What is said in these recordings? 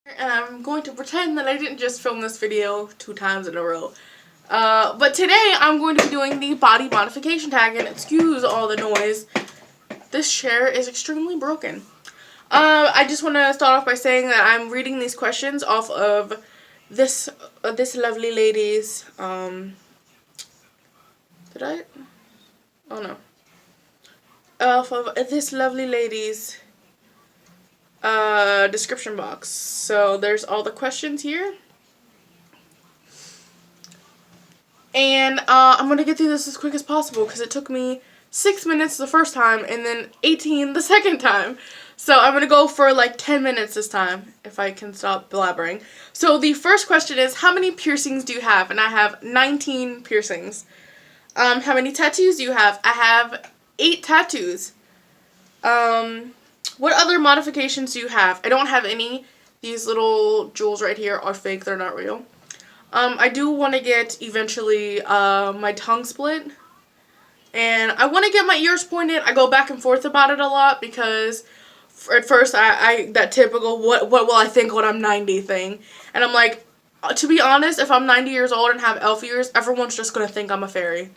And I'm going to pretend that I didn't just film this video 2 times in a row. But today I'm going to be doing the body modification tag, and excuse all the noise. This chair is extremely broken. I just want to start off by saying that I'm reading these questions off of this lovely lady's, did I? Oh no. Off of this lovely lady's description box. So there's all the questions here. And I'm going to get through this as quick as possible because it took me 6 minutes the first time and then 18 the second time. So I'm going to go for like 10 minutes this time if I can stop blabbering. So the first question is, how many piercings do you have? And I have 19 piercings. How many tattoos do you have? I have 8 tattoos. What other modifications do you have? I don't have any. These little jewels right here are fake. They're not real. I do want to get eventually my tongue split. And I want to get my ears pointed. I go back and forth about it a lot because at first I that typical what will I think when I'm 90 thing. And I'm like, to be honest, if I'm 90 years old and have elf ears, everyone's just going to think I'm a fairy.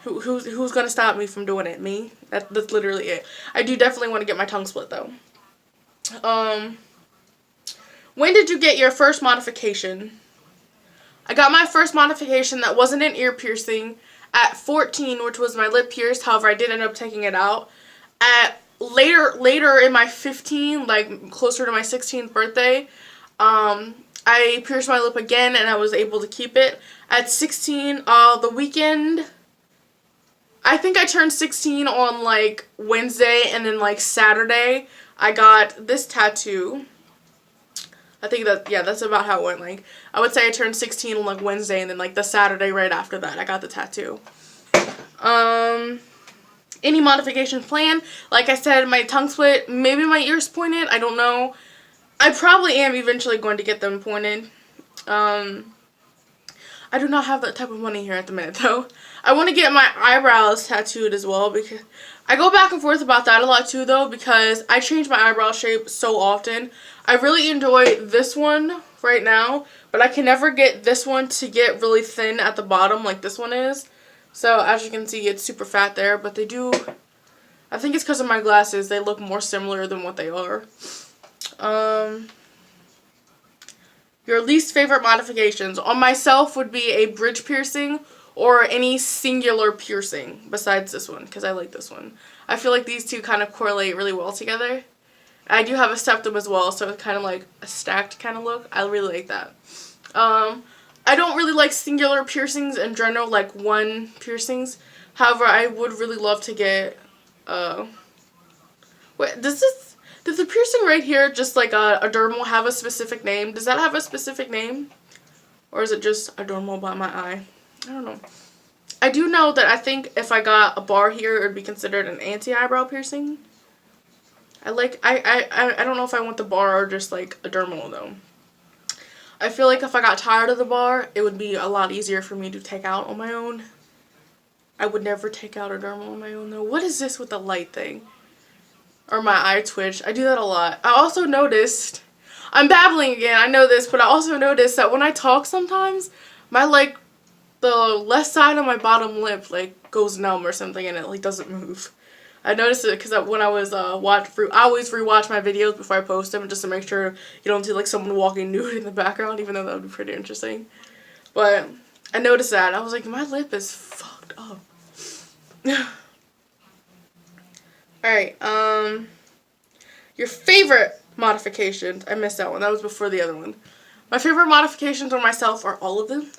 Who's going to stop me from doing it? Me? That's literally it. I do definitely want to get my tongue split though. When did you get your first modification? I got my first modification that wasn't an ear piercing at 14, which was my lip pierced. However, I did end up taking it out. At later in my 15, like closer to my 16th birthday, I pierced my lip again and I was able to keep it. At 16, the weekend, I think I turned 16 on like Wednesday, and then like Saturday I got this tattoo. I think that, yeah, that's about how it went. Like, I would say I turned 16 on like Wednesday, and then like the Saturday right after that I got the tattoo. Any modifications planned? Like I said, my tongue split, maybe my ears pointed, I don't know. I probably am eventually going to get them pointed. I do not have that type of money here at the minute though. I want to get my eyebrows tattooed as well, because I go back and forth about that a lot too though, because I change my eyebrow shape so often. I really enjoy this one right now, but I can never get this one to get really thin at the bottom like this one is. So as you can see, it's super fat there, but they do, I think it's because of my glasses, they look more similar than what they are. Your least favorite modifications on myself would be a bridge piercing or any singular piercing besides this one, because I like this one. I feel like these two kind of correlate really well together. I do have a septum as well, so it's kind of like a stacked kind of look. I really like that. I don't really like singular piercings in general, like one piercings. However, I would really love to get, wait, does the piercing right here, just like a dermal, have a specific name? Does that have a specific name? Or is it just a dermal by my eye? I don't know. I do know that I think if I got a bar here, it would be considered an anti-eyebrow piercing. I don't know if I want the bar or just like a dermal though. I feel like if I got tired of the bar, it would be a lot easier for me to take out on my own. I would never take out a dermal on my own though. What is this with the light thing? Or my eye twitch. I do that a lot. I also noticed, I'm babbling again, I know this, but I also noticed that when I talk sometimes, my like, the left side of my bottom lip like goes numb or something, and it like doesn't move. I noticed it because when I was I always rewatch my videos before I post them just to make sure you don't see like someone walking nude in the background, even though that would be pretty interesting. But I noticed that. I was like, my lip is fucked up. Alright, your favorite modifications. I missed that one. That was before the other one. My favorite modifications on myself are all of them.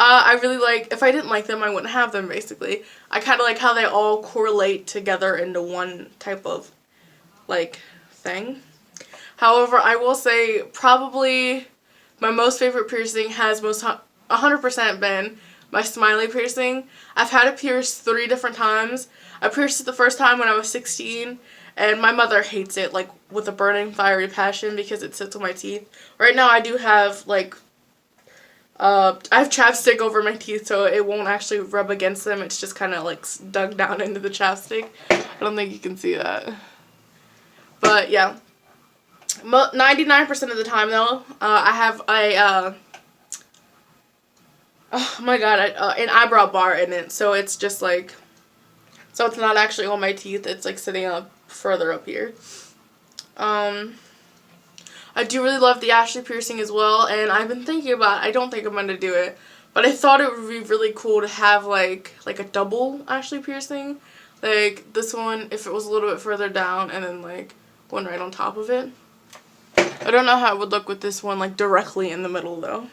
I really like, if I didn't like them, I wouldn't have them, basically. I kind of like how they all correlate together into one type of, like, thing. However, I will say probably my most favorite piercing has 100% been my smiley piercing. I've had it pierced 3 different times. I pierced it the first time when I was 16, and my mother hates it, like, with a burning, fiery passion because it sits on my teeth. Right now I do have, like, I have chapstick over my teeth, so it won't actually rub against them. It's just kind of, like, dug down into the chapstick. I don't think you can see that. But, yeah. 99% of the time though, I have a oh my god, an eyebrow bar in it, so it's just like, so it's not actually on my teeth, it's like sitting up further up here. I do really love the Ashley piercing as well, and I've been thinking about, I don't think I'm going to do it, but I thought it would be really cool to have like a double Ashley piercing, like this one if it was a little bit further down and then like one right on top of it. I don't know how it would look with this one like directly in the middle though.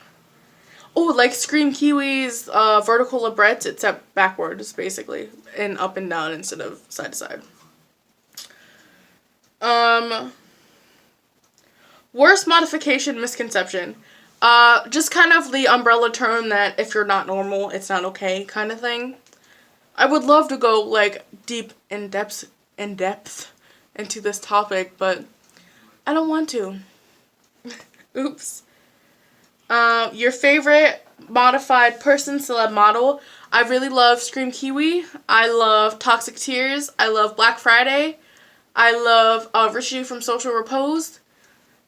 Oh, like Scream Kiwi's vertical labrettes, except backwards basically, and up and down instead of side to side. Worst modification misconception. Just kind of the umbrella term that if you're not normal, it's not okay kind of thing. I would love to go like deep in depth into this topic, but I don't want to. Oops. Your favorite modified person, celeb, model. I really love Scream Kiwi. I love Toxic Tears. I love Black Friday. I love Richie from Social Repose.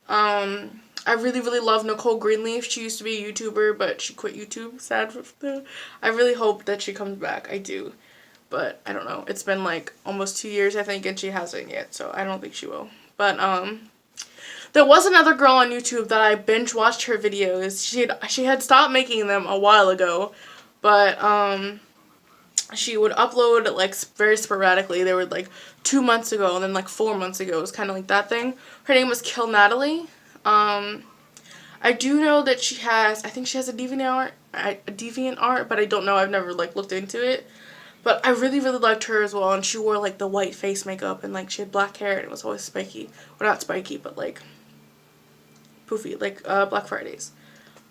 I really, really love Nicole Greenleaf. She used to be a YouTuber, but she quit YouTube. Sad for them. I really hope that she comes back. I do. But I don't know. It's been like almost 2 years, I think, and she hasn't yet, so I don't think she will. But, there was another girl on YouTube that I binge watched her videos. She had stopped making them a while ago, but, she would upload like very sporadically. They were like 2 months ago and then like 4 months ago. It was kind of like that thing. Her name was Kill Natalie. I do know that she has, I think she has a deviant art, but I don't know. I've never like looked into it. But I really, really liked her as well, and she wore like the white face makeup and like she had black hair and it was always spiky. Well, not spiky, but like poofy, like Black Fridays.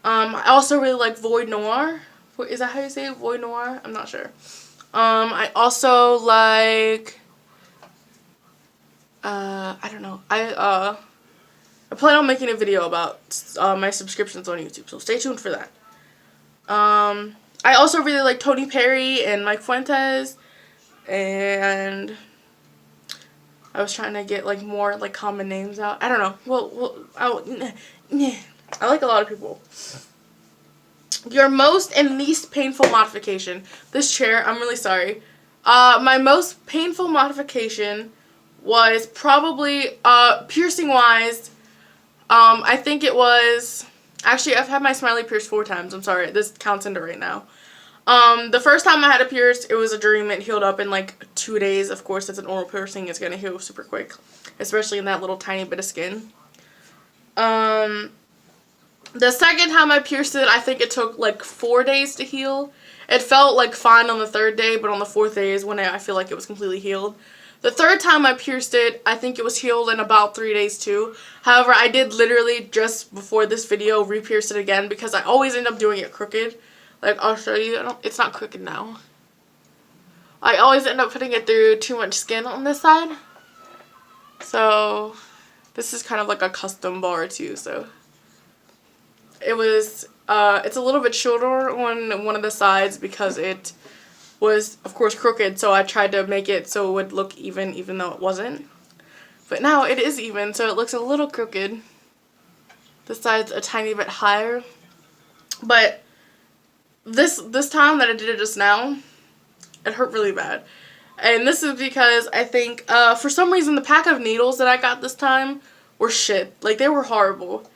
I also really like Void Noir. Is that how you say it? Void Noir? I'm not sure. I also like, I don't know. I plan on making a video about my subscriptions on YouTube, so stay tuned for that. I also really like Tony Perry and Mike Fuentes, and I was trying to get like more like common names out. I don't know. Well, I like a lot of people. Your most and least painful modification. This chair, I'm really sorry. My most painful modification was probably, piercing wise, I think it was, actually I've had my smiley pierced 4 times, I'm sorry, this counts into right now. The first time I had it pierced, it was a dream, it healed up in like 2 days. Of course, it's an oral piercing, it's gonna heal super quick, especially in that little tiny bit of skin. The second time I pierced it, I think it took like 4 days to heal. It felt like fine on the 3rd day, but on the 4th day is when I feel like it was completely healed. The 3rd time I pierced it, I think it was healed in about 3 days too. However, I did literally just before this video re-pierce it again because I always end up doing it crooked. Like, I'll show you. It's not crooked now. I always end up putting it through too much skin on this side. So, this is kind of like a custom bar too, so. It was, it's a little bit shorter on one of the sides because it was, of course, crooked, so I tried to make it so it would look even though it wasn't. But now it is even, so it looks a little crooked. The side's a tiny bit higher. But this time that I did it just now, it hurt really bad. And this is because I think, for some reason, the pack of needles that I got this time were shit. Like, they were horrible.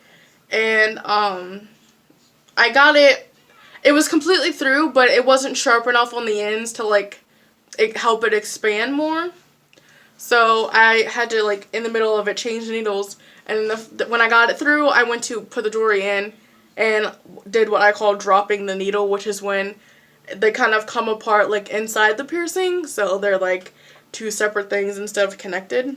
And, I got it was completely through, but it wasn't sharp enough on the ends to, like, help it expand more. So, I had to, like, in the middle of it, change the needles. And when I got it through, I went to put the jewelry in and did what I call dropping the needle, which is when they kind of come apart, like, inside the piercing. So, they're, like, 2 separate things instead of connected.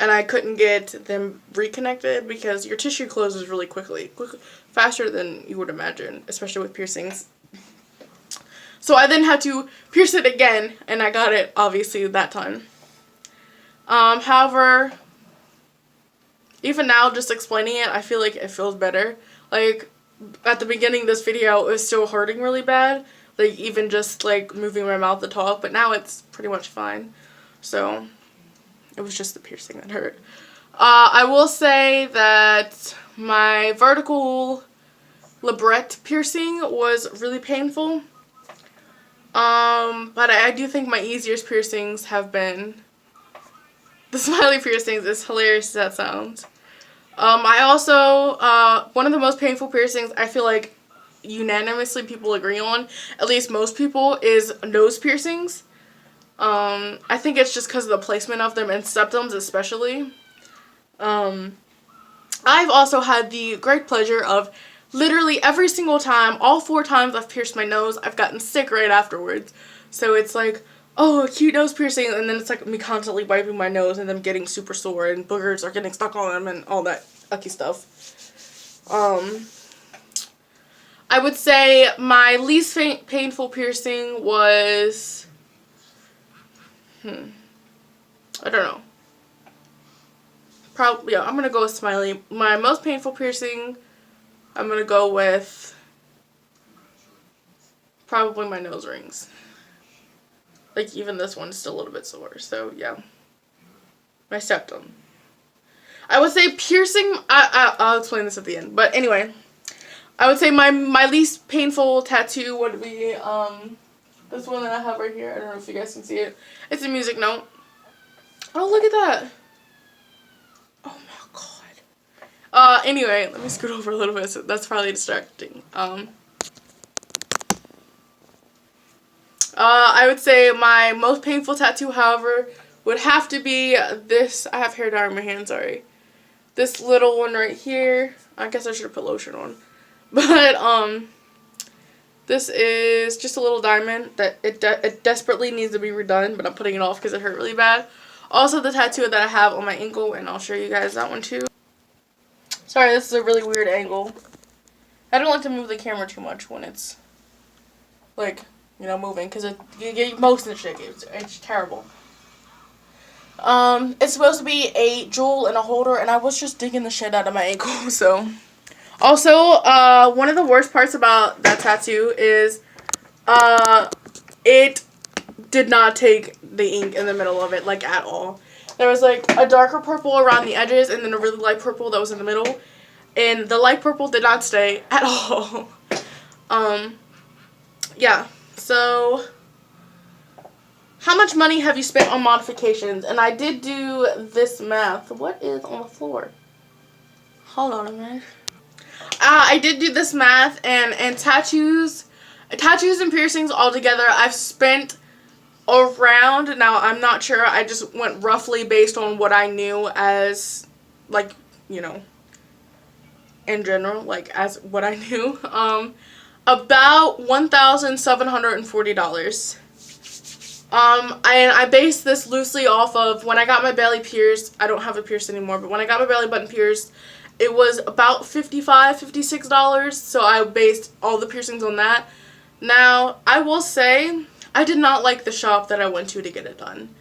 And I couldn't get them reconnected because your tissue closes really quickly. Faster than you would imagine, especially with piercings. So I then had to pierce it again, and I got it, obviously, that time. However, even now, just explaining it, I feel like it feels better. Like, at the beginning of this video, it was still hurting really bad. Like, even just, like, moving my mouth to talk, but now it's pretty much fine. So, it was just the piercing that hurt. I will say that my vertical labret piercing was really painful. But I do think my easiest piercings have been the smiley piercings, as hilarious as that sounds. I also, one of the most painful piercings I feel like unanimously people agree on, at least most people, is nose piercings. I think it's just because of the placement of them and septums especially. I've also had the great pleasure of literally every single time, all 4 times I've pierced my nose, I've gotten sick right afterwards. So it's like, oh, a cute nose piercing, and then it's like me constantly wiping my nose and them getting super sore and boogers are getting stuck on them and all that ucky stuff. I would say my least painful piercing was, I don't know. Probably, yeah, I'm going to go with smiley. My most painful piercing, I'm going to go with probably my nose rings. Like, even this one's still a little bit sore, so yeah. My septum. I would say piercing, I'll explain this at the end, but anyway. I would say my least painful tattoo would be, this one that I have right here. I don't know if you guys can see it. It's a music note. Oh, look at that. Oh my god. Anyway, let me scoot over a little bit. So that's probably distracting. I would say my most painful tattoo, however, would have to be this. I have hair dye on my hand, sorry. This little one right here. I guess I should have put lotion on. But, this is just a little diamond that it desperately needs to be redone, but I'm putting it off because it hurt really bad. Also, the tattoo that I have on my ankle, and I'll show you guys that one too. Sorry, this is a really weird angle. I don't like to move the camera too much when it's, like, you know, moving, because you get most of the shit. It's terrible. It's supposed to be a jewel and a holder, and I was just digging the shit out of my ankle, so. Also, one of the worst parts about that tattoo is, it did not take the ink in the middle of it, like, at all. There was, like, a darker purple around the edges, and then a really light purple that was in the middle, and the light purple did not stay at all. Yeah, so, how much money have you spent on modifications? And I did do this math. What is on the floor? Hold on a minute. I did do this math, and tattoos and piercings altogether, I've spent around, now I'm not sure, I just went roughly based on what I knew as, like, you know, in general, like, as what I knew, about $1,740. And I based this loosely off of when I got my belly pierced. I don't have it pierced anymore, but when I got my belly button pierced, it was about $55, $56, so I based all the piercings on that. Now, I will say, I did not like the shop that I went to get it done,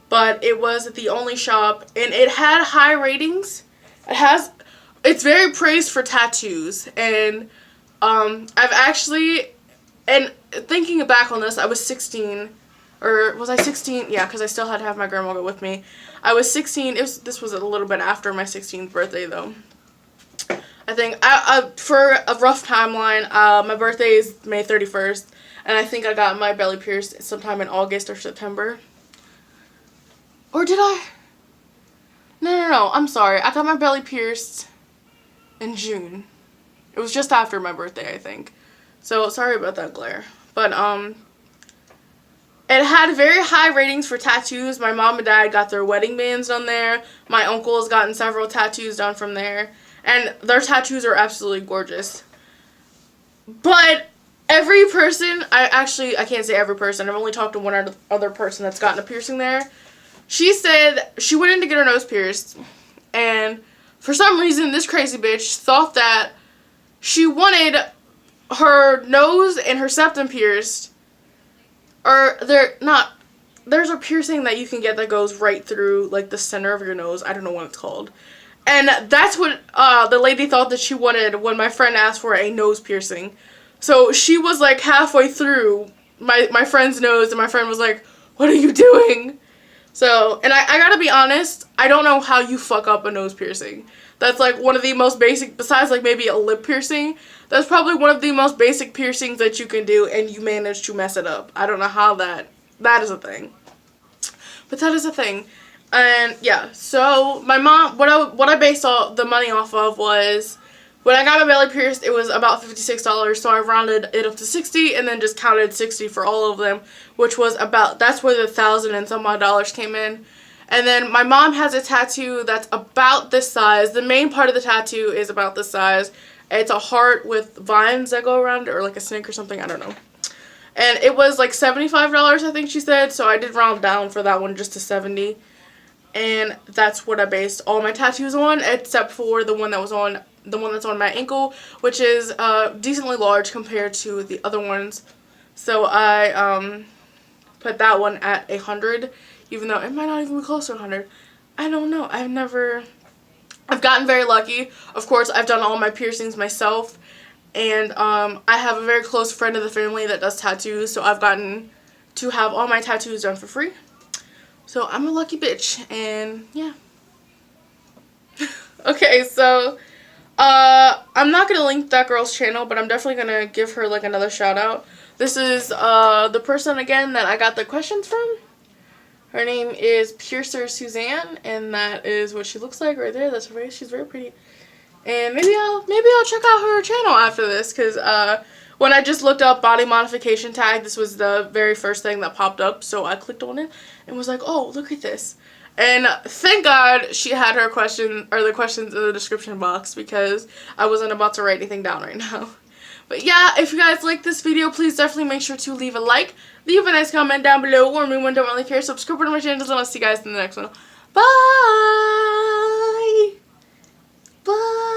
but it was the only shop, and it had high ratings. It's very praised for tattoos, and I've actually, and thinking back on this, I was 16, or was I 16? Yeah, because I still had to have my grandma go with me. I was 16, this was a little bit after my 16th birthday, though. I think, for a rough timeline, my birthday is May 31st, and I think I got my belly pierced sometime in August or September. Or did I? No, I'm sorry. I got my belly pierced in June. It was just after my birthday, I think. So, sorry about that glare. But, it had very high ratings for tattoos. My mom and dad got their wedding bands done there. My uncle has gotten several tattoos done from there. And their tattoos are absolutely gorgeous. But every person, I can't say every person. I've only talked to one other person that's gotten a piercing there. She said she went in to get her nose pierced. And for some reason, this crazy bitch thought that she wanted her nose and her septum pierced. Or there's a piercing that you can get that goes right through, like, the center of your nose. I don't know what it's called. And that's what the lady thought that she wanted when my friend asked for a nose piercing. So she was, like, halfway through my friend's nose, and my friend was like, "What are you doing?" So, and I gotta be honest, I don't know how you fuck up a nose piercing. That's like one of the most basic, besides like maybe a lip piercing, that's probably one of the most basic piercings that you can do, and you manage to mess it up. I don't know how that is a thing. But that is a thing. And yeah, so my mom, what I based all the money off of was, when I got my belly pierced, it was about $56, so I rounded it up to $60 and then just counted $60 for all of them, which was about, that's where the $1,000 and some odd dollars came in. And then my mom has a tattoo that's about this size. The main part of the tattoo is about this size. It's a heart with vines that go around it, or like a snake or something, I don't know. And it was like $75, I think she said, so I did round down for that one just to $70. And that's what I based all my tattoos on, except for the one that's on my ankle, which is decently large compared to the other ones. So I put that one at 100, even though it might not even be close to 100. I don't know. I've gotten very lucky. Of course, I've done all my piercings myself, and I have a very close friend of the family that does tattoos, so I've gotten to have all my tattoos done for free. So I'm a lucky bitch, and yeah. Okay, so I'm not going to link that girl's channel, but I'm definitely going to give her like another shout out. This is the person again that I got the questions from. Her name is Piercer Suzanne, and that is what she looks like right there. That's her face. She's very pretty. And maybe I'll check out her channel after this, because when I just looked up Body Modification Tag, this was the very first thing that popped up, so I clicked on it and was like, oh, look at this. And thank God she had her question, or the questions in the description box, because I wasn't about to write anything down right now. But yeah, if you guys like this video, please definitely make sure to leave a like, leave a nice comment down below, or anyone don't really care, subscribe to my channel, and I'll see you guys in the next one. Bye! Bye!